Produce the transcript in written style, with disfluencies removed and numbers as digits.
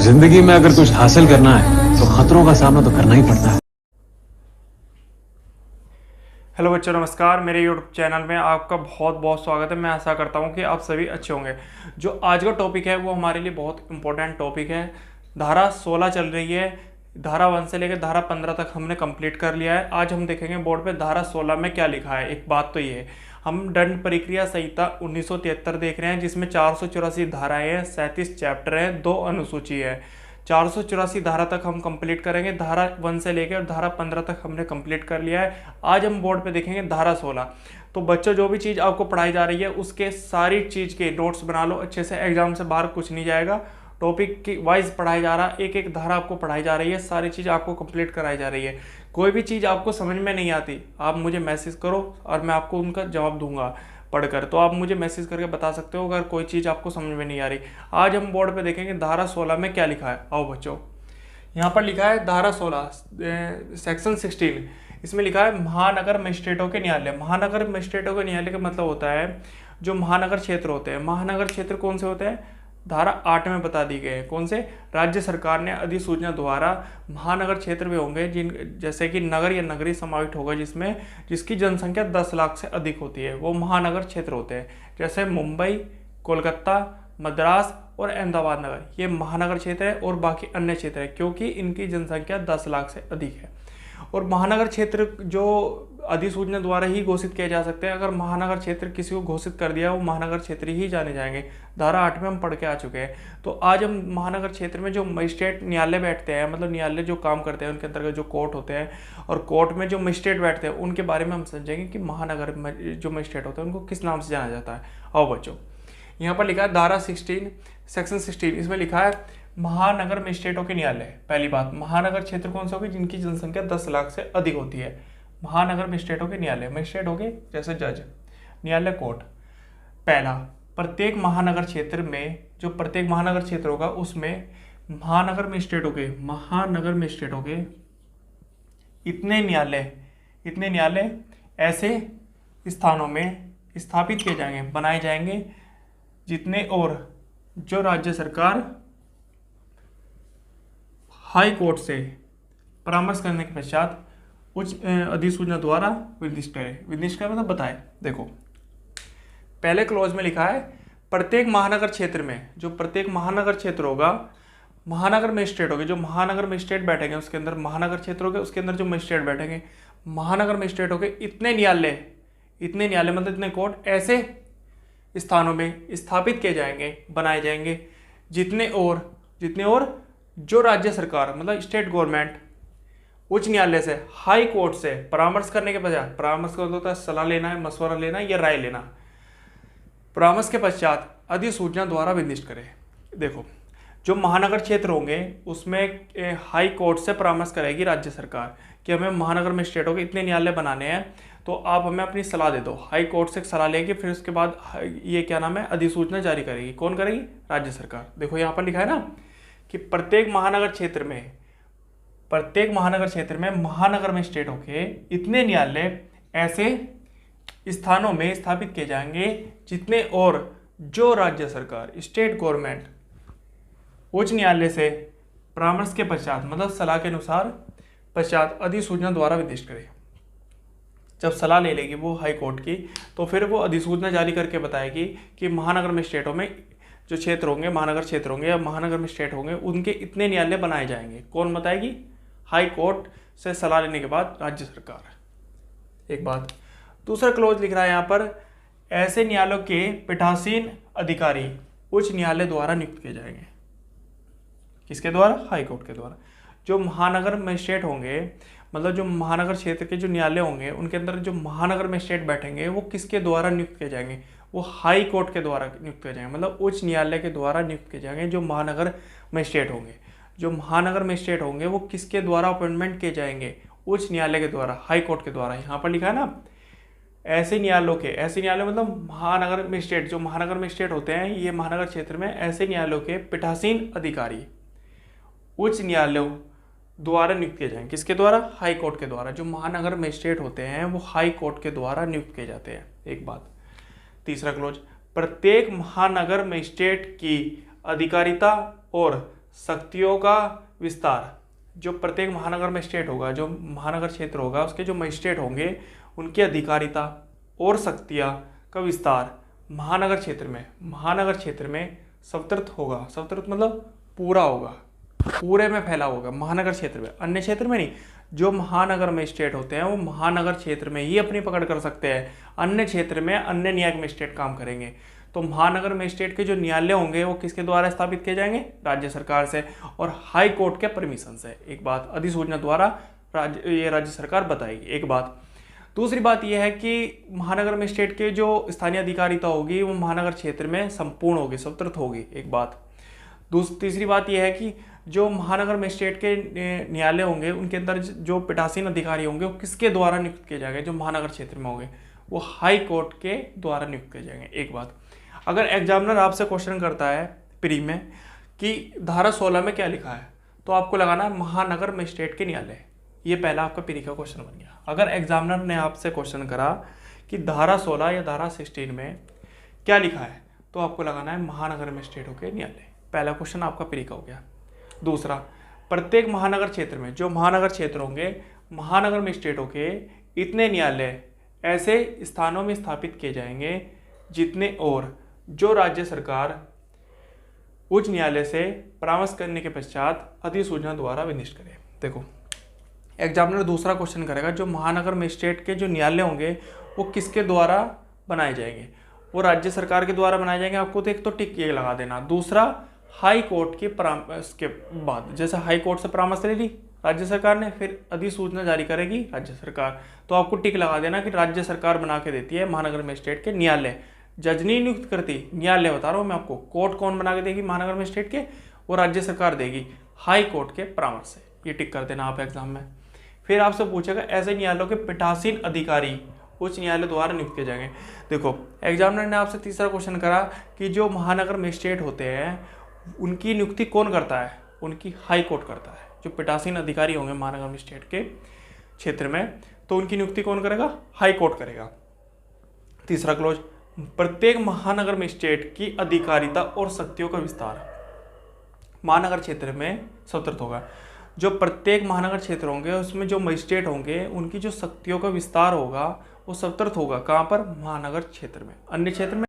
जिंदगी में अगर कुछ हासिल करना है तो खतरों का सामना तो करना ही पड़ता है। हेलो बच्चों, नमस्कार। मेरे YouTube चैनल में आपका बहुत बहुत स्वागत है। मैं आशा करता हूं कि आप सभी अच्छे होंगे। जो आज का टॉपिक है वो हमारे लिए बहुत इंपॉर्टेंट टॉपिक है। धारा 16 चल रही है। धारा 1 से लेकर धारा 15 तक हमने कंप्लीट कर लिया है। आज हम देखेंगे बोर्ड पे धारा 16 में क्या लिखा है। एक बात तो ये है, हम दंड प्रक्रिया संहिता 1973 देख रहे हैं, जिसमें 484 धाराएं हैं, 37 चैप्टर हैं, 2 अनुसूची है। 484 धारा तक हम कंप्लीट करेंगे। धारा 1 से लेकर धारा 15 तक हमने कंप्लीट कर लिया है। आज हम बोर्ड पे देखेंगे धारा 16। तो बच्चों, जो भी चीज़ आपको पढ़ाई जा रही है उसके सारी चीज़ के नोट्स बना लो अच्छे से। एग्जाम से बाहर कुछ नहीं जाएगा। टॉपिक की वाइज पढ़ाई जा रहा है, एक एक धारा आपको पढ़ाई जा रही है, सारी चीज़ आपको कंप्लीट कराई जा रही है। कोई भी चीज़ आपको समझ में नहीं आती, आप मुझे मैसेज करो और मैं आपको उनका जवाब दूंगा पढ़कर। तो आप मुझे मैसेज करके बता सकते हो अगर कोई चीज़ आपको समझ में नहीं आ रही। आज हम बोर्ड पे देखेंगे धारा 16 में क्या लिखा है। आओ बच्चों, यहाँ पर लिखा है धारा 16 सेक्शन 16। इसमें लिखा है महानगर मजिस्ट्रेटों के न्यायालय। महानगर मजिस्ट्रेटों के न्यायालय का मतलब होता है जो महानगर क्षेत्र होते हैं। महानगर क्षेत्र कौन से होते हैं? धारा 8 में बता दी गई है। कौन से? राज्य सरकार ने अधिसूचना द्वारा महानगर क्षेत्र में होंगे जिन, जैसे कि नगर या नगरी समाविष्ट होगा जिसमें जिसकी जनसंख्या 10 लाख से अधिक होती है, वो महानगर क्षेत्र होते हैं। जैसे मुंबई, कोलकाता, मद्रास और अहमदाबाद नगर, ये महानगर क्षेत्र है। और बाकी अन्य क्षेत्र है क्योंकि इनकी जनसंख्या 10 लाख से अधिक है। और महानगर क्षेत्र जो अधिसूचना द्वारा ही घोषित किए जा सकते हैं। अगर महानगर क्षेत्र किसी को घोषित कर दिया, वो महानगर क्षेत्र ही जाने जाएंगे। धारा 8 में हम पढ़ के आ चुके हैं। तो आज हम महानगर क्षेत्र में जो मजिस्ट्रेट न्यायालय बैठते हैं, मतलब न्यायालय जो काम करते हैं, उनके अंतर्गत जो कोर्ट होते हैं और कोर्ट में जो मजिस्ट्रेट बैठते हैं, उनके बारे में हम समझेंगे कि महानगर जो मजिस्ट्रेट होते हैं उनको किस नाम से जाना जाता है। आओ बच्चों, यहाँ पर लिखा है धारा 16 सेक्शन 16। इसमें लिखा है महानगर मजिस्ट्रेटों के न्यायालय। पहली बात, महानगर क्षेत्र कौन से होगी? जिनकी जनसंख्या 10 लाख से अधिक होती है। महानगर मजिस्ट्रेटों के न्यायालय, मजिस्ट्रेट हो गए जैसे जज, न्यायालय कोर्ट। पहला, प्रत्येक महानगर क्षेत्र में, जो प्रत्येक महानगर क्षेत्र होगा उसमें महानगर मजिस्ट्रेटों के इतने न्यायालय ऐसे स्थानों में स्थापित किए जाएंगे, बनाए जाएंगे, जितने और जो राज्य सरकार हाई कोर्ट से परामर्श करने के पश्चात उच्च अधिसूचना द्वारा विनिष्ट करे मतलब बताए। देखो, पहले क्लॉज में लिखा है प्रत्येक महानगर क्षेत्र में, जो प्रत्येक महानगर क्षेत्र होगा, महानगर मजिस्ट्रेट होंगे, जो महानगर मजिस्ट्रेट बैठेंगे उसके अंदर, महानगर क्षेत्र होंगे उसके अंदर जो मजिस्ट्रेट बैठेंगे, महानगर मजिस्ट्रेट होंगे इतने न्यायालय मतलब इतने कोर्ट ऐसे स्थानों में स्थापित किए जाएंगे, बनाए जाएंगे, जितने और जो राज्य सरकार मतलब स्टेट गवर्नमेंट उच्च न्यायालय से, हाई कोर्ट से परामर्श करने के पश्चात, परामर्श का होता है सलाह लेना है, मशवरा लेना है या राय लेना, परामर्श के पश्चात अधिसूचना द्वारा विनिष्ट करे। देखो, जो महानगर क्षेत्र होंगे उसमें हाई कोर्ट से परामर्श करेगी राज्य सरकार कि हमें महानगर मजिस्ट्रेटों के इतने न्यायालय बनाने हैं, तो आप हमें अपनी सलाह दे दो। हाई कोर्ट से सलाह लेगी, फिर उसके बाद ये क्या नाम है, अधिसूचना जारी करेगी। कौन करेगी? राज्य सरकार। देखो यहाँ पर लिखा है ना कि प्रत्येक महानगर क्षेत्र में महानगर मजिस्ट्रेटों के इतने न्यायालय ऐसे स्थानों में स्थापित किए जाएंगे, जितने और जो राज्य सरकार स्टेट गवर्नमेंट उच्च न्यायालय से परामर्श के पश्चात मतलब सलाह के अनुसार पश्चात अधिसूचना द्वारा विनिष्ट करे। जब सलाह ले लेगी वो हाई कोर्ट की, तो फिर वो अधिसूचना जारी करके बताएगी कि महानगर मजिस्ट्रेटों में जो क्षेत्र होंगे, महानगर क्षेत्र होंगे या महानगर मजिस्ट्रेट होंगे, उनके इतने न्यायालय बनाए जाएंगे। कौन बताएगी? हाई कोर्ट से सलाह लेने के बाद राज्य सरकार। एक बात। दूसरा क्लोज लिख रहा है यहाँ पर, ऐसे न्यायालयों के पीठासीन अधिकारी उच्च न्यायालय द्वारा नियुक्त किए जाएंगे। किसके द्वारा? हाई कोर्ट के द्वारा। जो महानगर मजिस्ट्रेट होंगे मतलब जो महानगर क्षेत्र के जो न्यायालय होंगे उनके अंदर जो महानगर मजिस्ट्रेट बैठेंगे वो किसके द्वारा नियुक्त किए जाएंगे? वो हाई कोर्ट के द्वारा नियुक्त किए जाएंगे, मतलब उच्च न्यायालय के द्वारा नियुक्त किए जाएंगे। जो महानगर मजिस्ट्रेट होंगे वो किसके द्वारा अपॉइंटमेंट किए जाएंगे? उच्च न्यायालय के द्वारा, हाई कोर्ट के द्वारा। यहाँ पर लिखा है ना ऐसे न्यायालय मतलब महानगर मजिस्ट्रेट, जो महानगर मजिस्ट्रेट होते हैं ये महानगर क्षेत्र में ऐसे न्यायालयों के पीठासीन अधिकारी उच्च न्यायालयों द्वारा नियुक्त किए जाएंगे। किसके द्वारा? हाई कोर्ट के द्वारा। जो महानगर मजिस्ट्रेट होते हैं वो हाई कोर्ट के द्वारा नियुक्त किए जाते हैं। एक बात। तीसरा क्लोज, प्रत्येक महानगर मजिस्ट्रेट की अधिकारिता और शक्तियों का विस्तार। जो प्रत्येक महानगर मजिस्ट्रेट होगा, जो महानगर क्षेत्र होगा, उसके जो मजिस्ट्रेट होंगे उनकी अधिकारिता और शक्तियाँ का विस्तार महानगर क्षेत्र में स्वतंत्र होगा। स्वतंत्र मतलब पूरा होगा, पूरे में फैला होगा महानगर क्षेत्र में, अन्य क्षेत्र में नहीं। जो महानगर मजिस्ट्रेट होते हैं वो महानगर क्षेत्र में ही अपनी पकड़ कर सकते हैं, अन्य क्षेत्र में अन्य न्यायिक मजिस्ट्रेट काम करेंगे। तो महानगर मजिस्ट्रेट के जो न्यायालय होंगे वो किसके द्वारा स्थापित किए जाएंगे? राज्य सरकार से और हाई कोर्ट के परमिशन से। एक बात, अधिसूचना द्वारा राज्य सरकार बताएगी। एक बात। दूसरी बात यह है कि महानगर मजिस्ट्रेट के जो स्थानीय अधिकारिता होगी वो महानगर क्षेत्र में संपूर्ण होगी, स्वतंत्र होगी। एक बात। तीसरी बात यह है कि जो महानगर मजिस्ट्रेट के न्यायालय होंगे उनके अंदर जो पीठासीन अधिकारी होंगे वो किसके द्वारा नियुक्त किए जाएंगे? जो महानगर क्षेत्र में होंगे वो हाई कोर्ट के द्वारा नियुक्त किए जाएंगे। एक बात। अगर एग्जामिनर आपसे क्वेश्चन करता है प्री में कि धारा 16 में क्या लिखा है, तो आपको लगाना है महानगर मजिस्ट्रेट के न्यायालय। ये पहला आपका प्री का क्वेश्चन बन गया। अगर एग्जामिनर ने आपसे क्वेश्चन करा कि धारा 16 या धारा 16 में क्या लिखा है, तो आपको लगाना है महानगर मजिस्ट्रेटों के न्यायालय। पहला क्वेश्चन आपका प्री का हो गया। दूसरा, प्रत्येक महानगर क्षेत्र में जो महानगर क्षेत्र होंगे, महानगर मजिस्ट्रेटों के इतने न्यायालय ऐसे स्थानों में स्थापित किए जाएंगे जितने और जो राज्य सरकार उच्च न्यायालय से परामर्श करने के पश्चात अधिसूचना द्वारा विनिष्ट करे। देखो, एग्जामिनर दूसरा क्वेश्चन करेगा, जो महानगर मजिस्ट्रेट के जो न्यायालय होंगे वो किसके द्वारा बनाए जाएंगे? वो राज्य सरकार के द्वारा बनाए जाएंगे। आपको तो एक तो टिक ये लगा देना। दूसरा, हाई कोर्ट के परामर्श के बाद, जैसे हाई कोर्ट से परामर्श ले ली राज्य सरकार ने, फिर अधिसूचना जारी करेगी राज्य सरकार, तो आपको टिक लगा देना कि राज्य सरकार बना के देती है महानगर मजिस्ट्रेट के न्यायालय। जज नहीं नियुक्त करती, न्यायालय बता रहा हूँ मैं आपको। कोर्ट कौन बना के देगी महानगर मजिस्ट्रेट के? वो राज्य सरकार देगी हाई कोर्ट के परामर्श से। ये टिक कर देना आप एग्जाम में। फिर आपसे पूछेगा ऐसे न्यायालयों के पीठासीन अधिकारी उच्च न्यायालय द्वारा नियुक्त किए जाएंगे। देखो, एग्जामिनर ने आपसे तीसरा क्वेश्चन करा कि जो महानगर मजिस्ट्रेट होते हैं उनकी नियुक्ति कौन करता है? उनकी हाई कोर्ट करता है। जो पीठासीन अधिकारी होंगे महानगर मजिस्ट्रेट के क्षेत्र में, तो उनकी नियुक्ति कौन करेगा? हाई कोर्ट करेगा। तीसरा क्लोज, प्रत्येक महानगर मजिस्ट्रेट की अधिकारिता और शक्तियों का विस्तार महानगर क्षेत्र में स्वतंत्र होगा। जो प्रत्येक महानगर क्षेत्र होंगे उसमें जो मजिस्ट्रेट होंगे उनकी जो शक्तियों का विस्तार होगा वो स्वतंत्र होगा। कहाँ पर? महानगर क्षेत्र में। अन्य क्षेत्र में